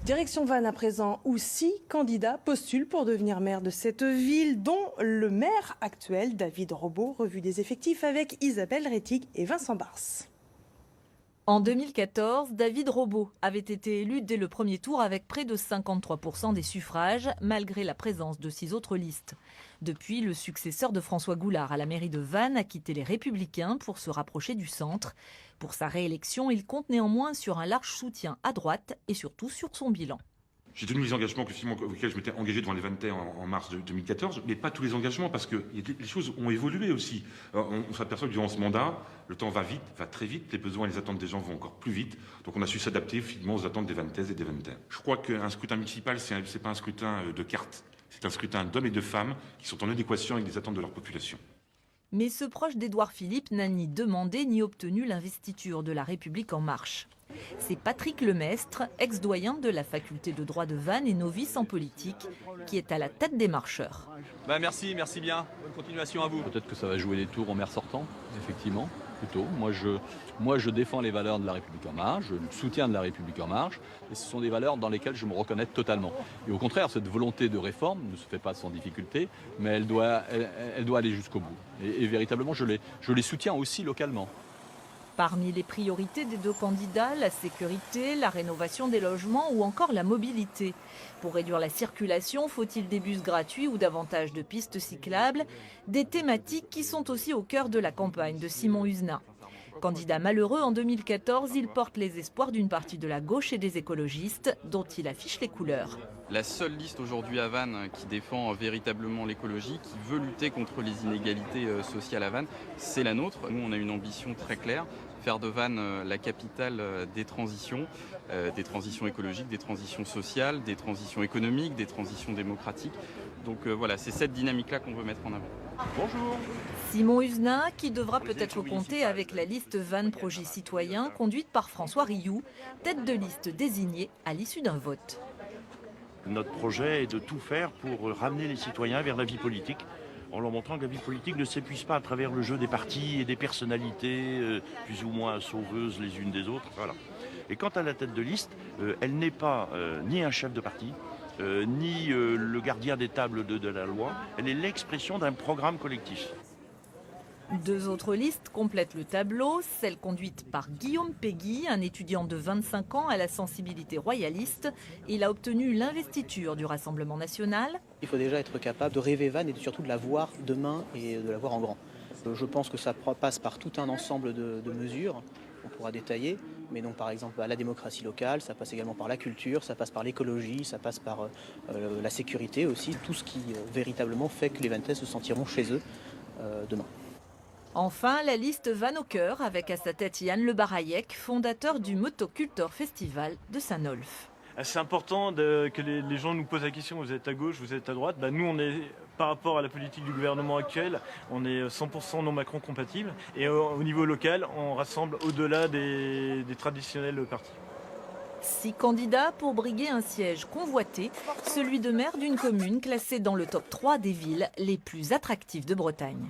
Direction Vannes à présent, où 6 candidats postulent pour devenir maire de cette ville, dont le maire actuel, David Robaud. Revue des effectifs avec Isabelle Rettig et Vincent Bars. En 2014, David Robaud avait été élu dès le premier tour avec près de 53% des suffrages, malgré la présence de 6 autres listes. Depuis, le successeur de François Goulard à la mairie de Vannes a quitté les Républicains pour se rapprocher du centre. Pour sa réélection, il compte néanmoins sur un large soutien à droite et surtout sur son bilan. J'ai tenu les engagements auxquels je m'étais engagé devant les Vannetains en mars 2014, mais pas tous les engagements, parce que les choses ont évolué aussi. On s'aperçoit que durant ce mandat, le temps va vite, va très vite, les besoins et les attentes des gens vont encore plus vite, donc on a su s'adapter finalement aux attentes des Vannetaises et des Vannetains. Je crois qu'un scrutin municipal, c'est pas un scrutin de cartes, c'est un scrutin d'hommes et de femmes qui sont en adéquation avec les attentes de leur population. Mais ce proche d'Édouard Philippe n'a ni demandé ni obtenu l'investiture de La République En Marche. C'est Patrick Lemestre, ex-doyen de la faculté de droit de Vannes et novice en politique, qui est à la tête des marcheurs. Merci bien. Bonne continuation à vous. Peut-être que ça va jouer des tours au maire sortant, effectivement, plutôt. Moi, je défends les valeurs de La République En Marche, je soutiens de La République En Marche, et ce sont des valeurs dans lesquelles je me reconnais totalement. Et au contraire, cette volonté de réforme ne se fait pas sans difficulté, mais elle doit aller jusqu'au bout. Et véritablement, je les soutiens aussi localement. Parmi les priorités des 2 candidats, la sécurité, la rénovation des logements ou encore la mobilité. Pour réduire la circulation, faut-il des bus gratuits ou davantage de pistes cyclables? Des thématiques qui sont aussi au cœur de la campagne de Simon Husenin. Candidat malheureux en 2014, il porte les espoirs d'une partie de la gauche et des écologistes, dont il affiche les couleurs. La seule liste aujourd'hui à Vannes qui défend véritablement l'écologie, qui veut lutter contre les inégalités sociales à Vannes, c'est la nôtre. Nous, on a une ambition très claire, faire de Vannes la capitale des transitions écologiques, des transitions sociales, des transitions économiques, des transitions démocratiques. Donc voilà, c'est cette dynamique-là qu'on veut mettre en avant. Bonjour. Simon Husenin, qui devra peut-être compter avec la liste Vannes Projet Citoyen, conduite par François Rioux, tête de liste désignée à l'issue d'un vote. Notre projet est de tout faire pour ramener les citoyens vers la vie politique, en leur montrant que la vie politique ne s'épuise pas à travers le jeu des partis et des personnalités plus ou moins sauveuses les unes des autres. Voilà. Et quant à la tête de liste, elle n'est pas ni un chef de parti, ni le gardien des tables de la loi, elle est l'expression d'un programme collectif. 2 autres listes complètent le tableau, celle conduite par Guillaume Péguy, un étudiant de 25 ans à la sensibilité royaliste. Il a obtenu l'investiture du Rassemblement national. Il faut déjà être capable de rêver Vannes et surtout de la voir demain et de la voir en grand. Je pense que ça passe par tout un ensemble de mesures, on pourra détailler, mais donc par exemple la démocratie locale, ça passe également par la culture, ça passe par l'écologie, ça passe par la sécurité aussi, tout ce qui véritablement fait que les Vannetaises se sentiront chez eux demain. Enfin, la liste Vannes au cœur, avec à sa tête Yann Le Barayec, fondateur du Motocultor Festival de Saint-Nolff. C'est important que les gens nous posent la question, vous êtes à gauche, vous êtes à droite. Nous, on est, par rapport à la politique du gouvernement actuel, on est 100% non Macron compatible. Et au niveau local, on rassemble au-delà des traditionnels partis. 6 candidats pour briguer un siège convoité, celui de maire d'une commune classée dans le top 3 des villes les plus attractives de Bretagne.